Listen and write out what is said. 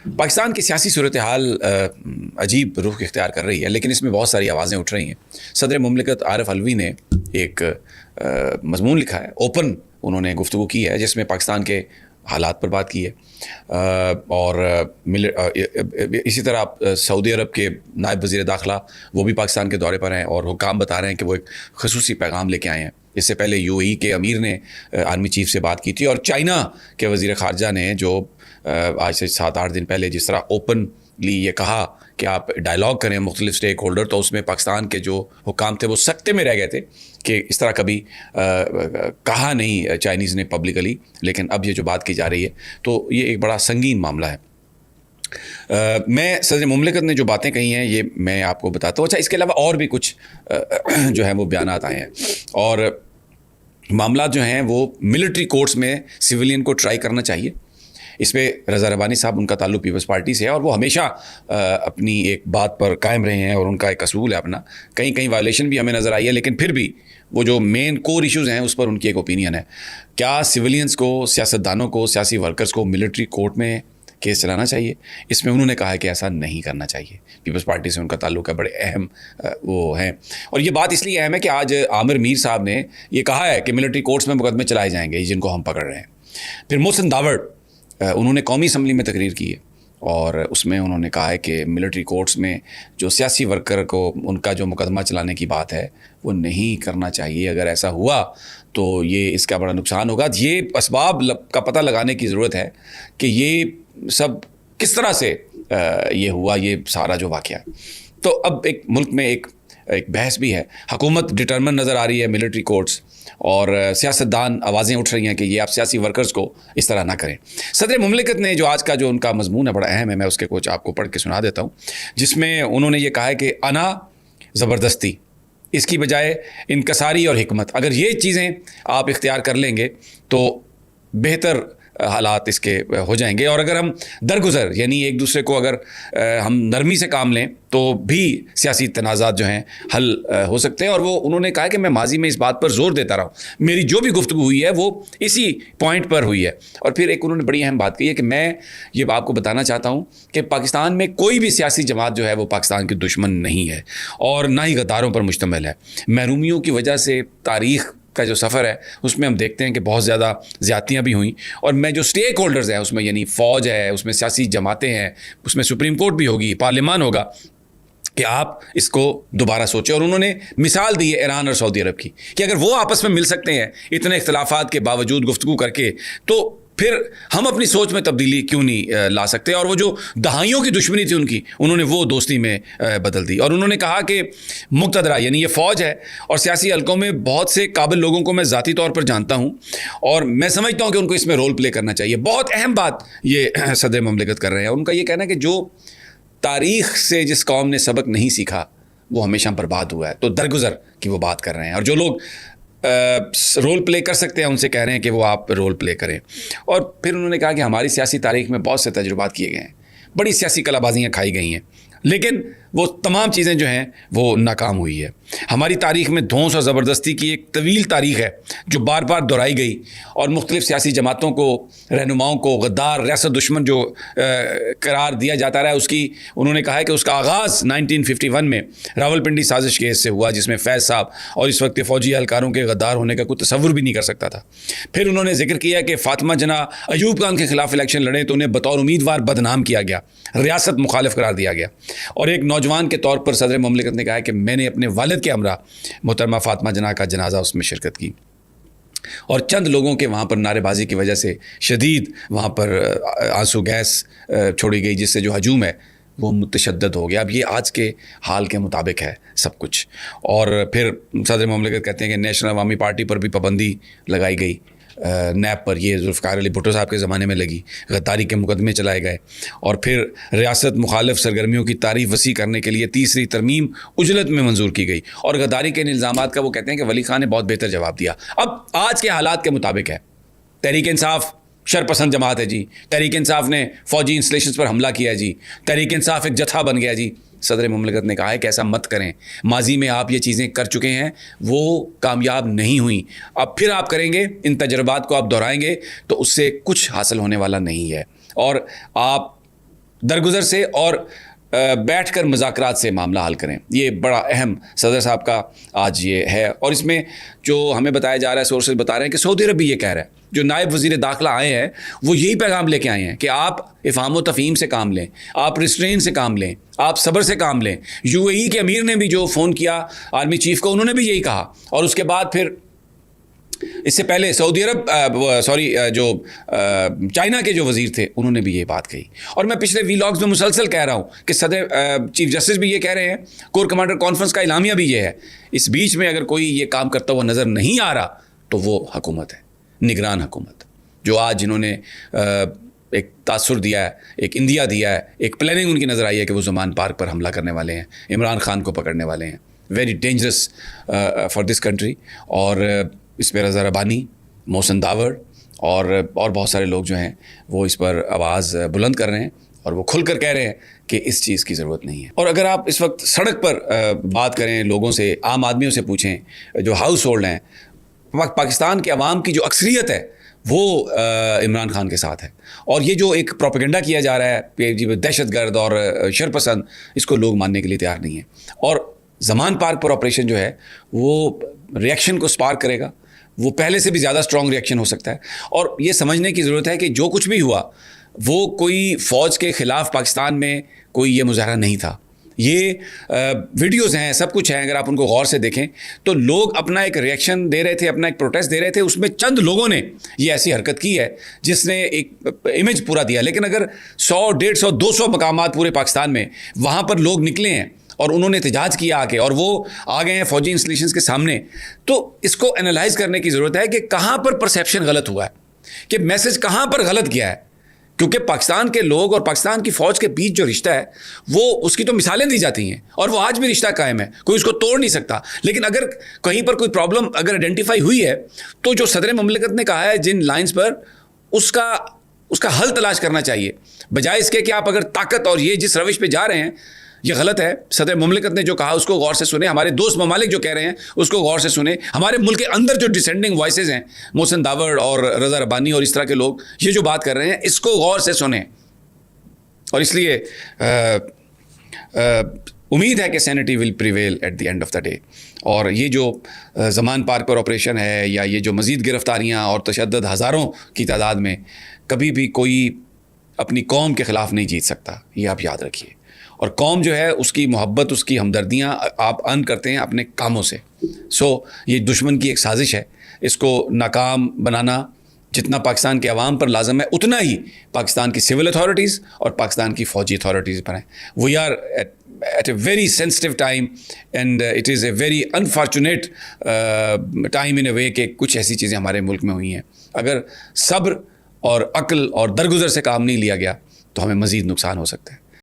پاکستان کی سیاسی صورتحال عجیب رخ اختیار کر رہی ہے، لیکن اس میں بہت ساری آوازیں اٹھ رہی ہیں. صدر مملکت عارف علوی نے ایک مضمون لکھا ہے، اوپن انہوں نے گفتگو کی ہے، جس میں پاکستان کے حالات پر بات کی ہے، اور اسی طرح سعودی عرب کے نائب وزیر داخلہ وہ بھی پاکستان کے دورے پر ہیں، اور حکام بتا رہے ہیں کہ وہ ایک خصوصی پیغام لے کے آئے ہیں. اس سے پہلے یو اے ای کے امیر نے آرمی چیف سے بات کی تھی، اور چائنا کے وزیر خارجہ نے جو آج سے 7-8 دن پہلے جس طرح اوپنلی یہ کہا کہ آپ ڈائلاگ کریں مختلف سٹیک ہولڈر، تو اس میں پاکستان کے جو حکام تھے وہ سکتے میں رہ گئے تھے کہ اس طرح کبھی کہا نہیں چائنیز نے پبلکلی، لیکن اب یہ جو بات کی جا رہی ہے تو یہ ایک بڑا سنگین معاملہ ہے. میں صدر مملکت نے جو باتیں کہی ہیں یہ میں آپ کو بتاتا ہوں. اچھا، اس کے علاوہ اور بھی کچھ جو ہے وہ بیانات آئے ہیں، اور معاملات جو ہیں وہ ملٹری کورٹس میں سویلین کو ٹرائی کرنا چاہیے. اس پہ رضا ربانی صاحب، ان کا تعلق پیپلز پارٹی سے ہے، اور وہ ہمیشہ اپنی ایک بات پر قائم رہے ہیں، اور ان کا ایک اصول ہے اپنا. کہیں وائلیشن بھی ہمیں نظر آئی ہے، لیکن پھر بھی وہ جو مین کور ایشوز ہیں اس پر ان کی ایک اوپینین ہے. کیا سویلینز کو، سیاستدانوں کو، سیاسی ورکرز کو ملٹری کورٹ میں کیس چلانا چاہیے؟ اس میں انہوں نے کہا ہے کہ ایسا نہیں کرنا چاہیے. پیپلز پارٹی سے ان کا تعلق ہے، بڑے اہم وہ ہیں. اور یہ بات اس لیے اہم ہے کہ آج عامر میر صاحب نے یہ کہا ہے کہ ملٹری کورٹس میں مقدمے چلائے جائیں گے جن کو ہم پکڑ رہے ہیں. پھر محسن داوڑ، انہوں نے قومی اسمبلی میں تقریر کی ہے، اور اس میں انہوں نے کہا ہے کہ ملٹری کورٹس میں جو سیاسی ورکر کو ان کا جو مقدمہ چلانے کی بات ہے وہ نہیں کرنا چاہیے. اگر ایسا ہوا تو یہ اس کا بڑا نقصان ہوگا. یہ اسباب کا پتہ لگانے کی ضرورت ہے کہ یہ سب کس طرح سے یہ ہوا، یہ سارا جو واقعہ ہے. تو اب ایک ملک میں ایک بحث بھی ہے. حکومت ڈٹرمن نظر آ رہی ہے ملٹری کورٹس، اور سیاستدان آوازیں اٹھ رہی ہیں کہ یہ آپ سیاسی ورکرز کو اس طرح نہ کریں. صدر مملکت نے جو آج کا جو ان کا مضمون ہے بڑا اہم ہے، میں اس کے کچھ آپ کو پڑھ کے سنا دیتا ہوں، جس میں انہوں نے یہ کہا ہے کہ انا زبردستی، اس کی بجائے انکساری اور حکمت. اگر یہ چیزیں آپ اختیار کر لیں گے تو بہتر حالات اس کے ہو جائیں گے. اور اگر ہم درگزر، یعنی ایک دوسرے کو اگر ہم نرمی سے کام لیں تو بھی سیاسی تنازعات جو ہیں حل ہو سکتے ہیں. اور وہ انہوں نے کہا کہ میں ماضی میں اس بات پر زور دیتا رہا ہوں، میری جو بھی گفتگو ہوئی ہے وہ اسی پوائنٹ پر ہوئی ہے. اور پھر ایک انہوں نے بڑی اہم بات کہی ہے کہ میں یہ آپ کو بتانا چاہتا ہوں کہ پاکستان میں کوئی بھی سیاسی جماعت جو ہے وہ پاکستان کی دشمن نہیں ہے، اور نہ ہی غداروں پر مشتمل ہے. محرومیوں کی وجہ سے تاریخ کا جو سفر ہے اس میں ہم دیکھتے ہیں کہ بہت زیادہ زیادتیاں بھی ہوئیں، اور میں جو سٹیک ہولڈرز ہیں اس میں، یعنی فوج ہے، اس میں سیاسی جماعتیں ہیں، اس میں سپریم کورٹ بھی ہوگی، پارلیمان ہوگا، کہ آپ اس کو دوبارہ سوچیں. اور انہوں نے مثال دی ہے ایران اور سعودی عرب کی، کہ اگر وہ آپس میں مل سکتے ہیں اتنے اختلافات کے باوجود گفتگو کر کے، تو پھر ہم اپنی سوچ میں تبدیلی کیوں نہیں لا سکتے. اور وہ جو دہائیوں کی دشمنی تھی ان کی، انہوں نے وہ دوستی میں بدل دی. اور انہوں نے کہا کہ مقتدرہ، یعنی یہ فوج ہے، اور سیاسی حلقوں میں بہت سے قابل لوگوں کو میں ذاتی طور پر جانتا ہوں، اور میں سمجھتا ہوں کہ ان کو اس میں رول پلے کرنا چاہیے. بہت اہم بات یہ صدر مملکت کر رہے ہیں. ان کا یہ کہنا ہے کہ جو تاریخ سے جس قوم نے سبق نہیں سیکھا وہ ہمیشہ برباد ہوا ہے، تو درگزر کی وہ بات کر رہے ہیں. اور جو لوگ رول پلے کر سکتے ہیں ان سے کہہ رہے ہیں کہ وہ آپ رول پلے کریں. اور پھر انہوں نے کہا کہ ہماری سیاسی تاریخ میں بہت سے تجربات کیے گئے ہیں، بڑی سیاسی کلا بازیاں کھائی گئی ہیں، لیکن وہ تمام چیزیں جو ہیں وہ ناکام ہوئی ہے. ہماری تاریخ میں دھونس اور زبردستی کی ایک طویل تاریخ ہے جو بار بار دہرائی گئی، اور مختلف سیاسی جماعتوں کو، رہنماؤں کو غدار، ریاست دشمن جو قرار دیا جاتا رہا ہے، اس کی انہوں نے کہا ہے کہ اس کا آغاز 1951 میں راولپنڈی سازش کیس سے ہوا، جس میں فیض صاحب اور اس وقت کے فوجی اہلکاروں کے غدار ہونے کا کوئی تصور بھی نہیں کر سکتا تھا. پھر انہوں نے ذکر کیا کہ فاطمہ جناح ایوب خان کے خلاف الیکشن لڑے تو انہیں بطور امیدوار بدنام کیا گیا، ریاست مخالف قرار دیا گیا. اور ایک نوجوان کے طور پر صدر مملکت نے کہا کہ میں نے اپنے والد کے ہمراہ محترمہ فاطمہ جناح کا جنازہ اس میں شرکت کی، اور چند لوگوں کے وہاں پر نعرے بازی کی وجہ سے شدید وہاں پر آنسو گیس چھوڑی گئی، جس سے جو ہجوم ہے وہ متشدد ہو گیا. اب یہ آج کے حال کے مطابق ہے سب کچھ. اور پھر صدر مملکت کہتے ہیں کہ نیشنل عوامی پارٹی پر بھی پابندی لگائی گئی، نیب پر، یہ ذوالفقار علی بھٹو صاحب کے زمانے میں لگی، غداری کے مقدمے چلائے گئے. اور پھر ریاست مخالف سرگرمیوں کی تعریف وسیع کرنے کے لیے تیسری ترمیم عجلت میں منظور کی گئی. اور غداری کے ان الزامات کا وہ کہتے ہیں کہ ولی خان نے بہت بہتر جواب دیا. اب آج کے حالات کے مطابق ہے، تحریک انصاف شرپسند جماعت ہے جی، تحریک انصاف نے فوجی انسٹالیشنز پر حملہ کیا جی، تحریک انصاف ایک جتھا بن گیا جی. صدر مملکت نے کہا ہے کہ ایسا مت کریں، ماضی میں آپ یہ چیزیں کر چکے ہیں، وہ کامیاب نہیں ہوئیں، اب پھر آپ کریں گے، ان تجربات کو آپ دہرائیں گے تو اس سے کچھ حاصل ہونے والا نہیں ہے. اور آپ درگزر سے اور بیٹھ کر مذاکرات سے معاملہ حل کریں. یہ بڑا اہم صدر صاحب کا آج یہ ہے. اور اس میں جو ہمیں بتایا جا رہا ہے, سورسز بتا رہے ہیں کہ سعودی عرب بھی یہ کہہ رہا ہے, جو نائب وزیر داخلہ آئے ہیں وہ یہی پیغام لے کے آئے ہیں کہ آپ افہام و تفہیم سے کام لیں, آپ ریسٹرین سے کام لیں, آپ صبر سے کام لیں. UAE کے امیر نے بھی جو فون کیا آرمی چیف کو, انہوں نے بھی یہی کہا. اور اس کے بعد پھر اس سے پہلے سعودی عرب جو چائنا کے جو وزیر تھے انہوں نے بھی یہ بات کہی. اور میں پچھلے ویلاگز میں مسلسل کہہ رہا ہوں کہ صدر چیف جسٹس بھی یہ کہہ رہے ہیں, کور کمانڈر کانفرنس کا اعلامیہ بھی یہ ہے. اس بیچ میں اگر کوئی یہ کام کرتا ہوا نظر نہیں آ رہا تو وہ حکومت ہے, نگران حکومت, جو آج جنہوں نے ایک تاثر دیا ہے, ایک اندیا دیا ہے, ایک پلاننگ ان کی نظر آئی ہے کہ وہ زمان پارک پر حملہ کرنے والے ہیں, عمران خان کو پکڑنے والے ہیں. Very dangerous for this country. اور اس پہ رضا ربانی, محسن داور اور بہت سارے لوگ جو ہیں وہ اس پر آواز بلند کر رہے ہیں اور وہ کھل کر کہہ رہے ہیں کہ اس چیز کی ضرورت نہیں ہے. اور اگر آپ اس وقت سڑک پر بات کریں لوگوں سے, عام آدمیوں سے پوچھیں جو ہاؤس ہولڈ ہیں, پاکستان کے عوام کی جو اکثریت ہے وہ عمران خان کے ساتھ ہے. اور یہ جو ایک پروپیگنڈا کیا جا رہا ہے کہ دہشت گرد اور شرپسند, اس کو لوگ ماننے کے لیے تیار نہیں ہیں. اور زمان پارک پر آپریشن جو ہے وہ ریئیکشن کو سپارک کرے گا, وہ پہلے سے بھی زیادہ اسٹرانگ ریئیکشن ہو سکتا ہے. اور یہ سمجھنے کی ضرورت ہے کہ جو کچھ بھی ہوا وہ کوئی فوج کے خلاف پاکستان میں کوئی یہ مظاہرہ نہیں تھا. یہ ویڈیوز ہیں, سب کچھ ہیں, اگر آپ ان کو غور سے دیکھیں تو لوگ اپنا ایک ریئیکشن دے رہے تھے, اپنا ایک پروٹیسٹ دے رہے تھے. اس میں چند لوگوں نے یہ ایسی حرکت کی ہے جس نے ایک امیج پورا دیا. لیکن اگر 100, 150, 200 مقامات پورے پاکستان میں وہاں پر لوگ نکلے ہیں اور انہوں نے احتجاج کیا آ کے, اور وہ آ گئے ہیں فوجی انسٹالیشنز کے سامنے, تو اس کو انالائز کرنے کی ضرورت ہے کہ کہاں پر پرسیپشن غلط ہوا ہے, کہ میسج کہاں پر غلط گیا ہے. کیونکہ پاکستان کے لوگ اور پاکستان کی فوج کے بیچ جو رشتہ ہے وہ اس کی تو مثالیں دی جاتی ہیں اور وہ آج بھی رشتہ قائم ہے, کوئی اس کو توڑ نہیں سکتا. لیکن اگر کہیں پر کوئی پرابلم اگر آئیڈینٹیفائی ہوئی ہے تو جو صدر مملکت نے کہا ہے جن لائنز پر, اس کا حل تلاش کرنا چاہیے, بجائے اس کے کہ آپ اگر طاقت اور یہ جس روش پہ جا رہے ہیں یہ غلط ہے. صدر مملکت نے جو کہا اس کو غور سے سنیں, ہمارے دوست ممالک جو کہہ رہے ہیں اس کو غور سے سنیں, ہمارے ملک کے اندر جو ڈسینڈنگ وائسز ہیں, محسن داور اور رضا ربانی اور اس طرح کے لوگ یہ جو بات کر رہے ہیں اس کو غور سے سنیں. اور اس لیے امید ہے کہ sanity will prevail at the end of the day. اور یہ جو زمان پارک پر آپریشن ہے یا یہ جو مزید گرفتاریاں اور تشدد ہزاروں کی تعداد میں, کبھی بھی کوئی اپنی قوم کے خلاف نہیں جیت سکتا, یہ آپ یاد رکھیے. اور قوم جو ہے اس کی محبت, اس کی ہمدردیاں آپ ارن کرتے ہیں اپنے کاموں سے. یہ دشمن کی ایک سازش ہے, اس کو ناکام بنانا جتنا پاکستان کے عوام پر لازم ہے اتنا ہی پاکستان کی سول اتھارٹیز اور پاکستان کی فوجی اتھارٹیز پر ہیں. We are at a very sensitive time and it is a very unfortunate time in a way کہ کچھ ایسی چیزیں ہمارے ملک میں ہوئی ہیں. اگر صبر اور عقل اور درگزر سے کام نہیں لیا گیا تو ہمیں مزید نقصان ہو سکتا ہے.